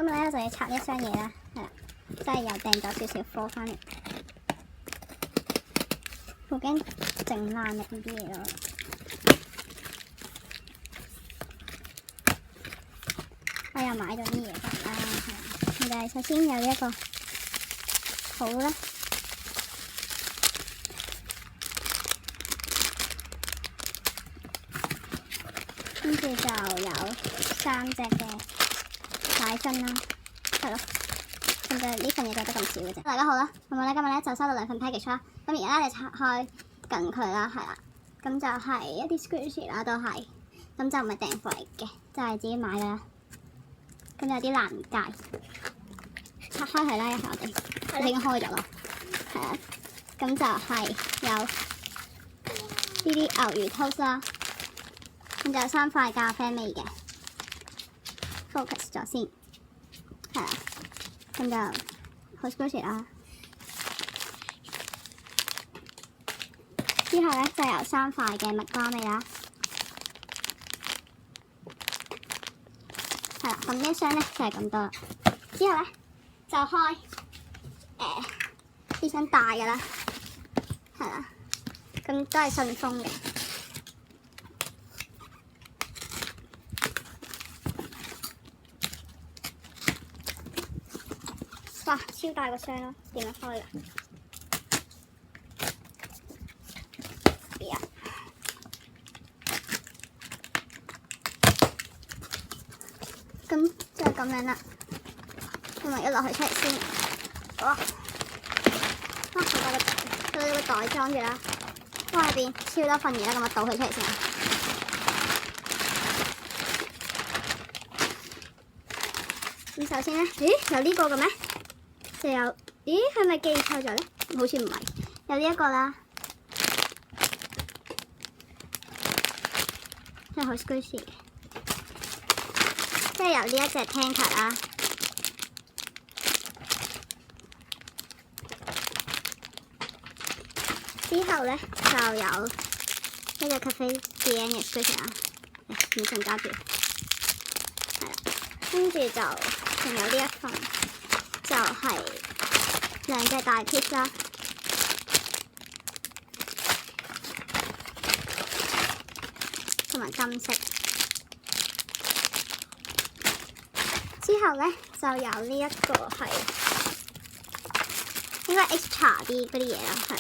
今日咧我就要拆呢一箱嘢啦，係啦，即係又訂咗少少貨翻嚟，好驚整爛入邊啲嘢咯。我又買咗啲嘢翻啦，係啦，就係首先有一個好啦，跟住就有3隻嘅奶樽啦，係咯，咁就呢份嘢就得咁少嘅啫。大家好啦，咁我咧今日咧就收到2份 package 啦，咁而家咧就拆開緊佢啦，係啦，咁就係一啲 squishy 啦，都係，咁就唔係訂貨嚟嘅，就係自己買㗎啦。咁有啲難解，拆開係啦，一係我哋拎開咗咯，係啊，咁就係有呢啲牛魚 toast 啦，咁就有3塊咖啡味嘅 ，focus 咗先，係啦，咁就好 squishy 啦。之後咧就有3塊嘅蜜瓜味啦。係啦，咁呢一箱咧就係咁多啦。之後咧就開呢箱大嘅啦，係啦，咁都係信封嘅。哇，超大個箱咯，點樣開㗎？咁就係咁樣啦，咁我一落去出嚟先。哇！好大個袋，到呢個袋裝住啦。哇！入邊超多份嘢啦，咁我倒佢出嚟先。咁首先咧，咦？有呢個嘅咩？就有，咦？係咪記錯咗咧？好似唔係，有呢一個啦，真係好 squishy 嘅。即係有呢一隻 tanker 啦，之後咧就有呢隻 cafe bien 嘅 squishy 啦，唔想加住，係啦，跟住就仲有呢一份，就係2隻大 piece 啦，同埋金色。之後咧就有呢一個係應該 extra 啲嗰啲嘢啦，係，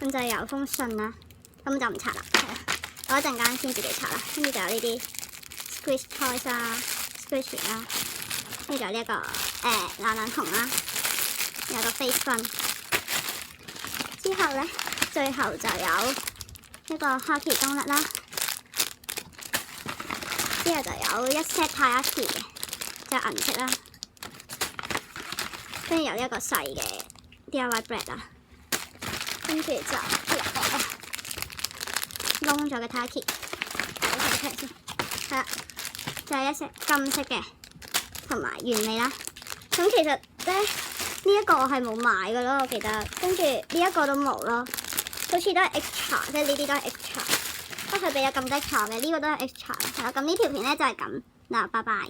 咁就有封信啦，咁就唔拆啦，係啦，我一陣間先自己拆啦。跟住就有呢啲 squish toys 啦 ，squishy 啦，跟住就有呢一個冷冷紅啦，有個 face gun。之後咧最後就有一個 hockey 冬甩啦，之後就有一 set taiyaki 嘅。就銀色啦，跟住有一個細嘅 DIY bread 啦，跟住就一個窿咗嘅 taiyaki， 倒佢出嚟先，係啦，就係一隻金色嘅，同埋原味啦。咁其實咧呢一個我係冇買嘅咯，我記得，跟住呢一個都冇咯，好似都係 extra， 即係呢啲都係 extra，不過佢俾咗咁多 extra 嘅，呢個都係 extra，係啦。咁呢條片咧就係咁，嗱，拜拜。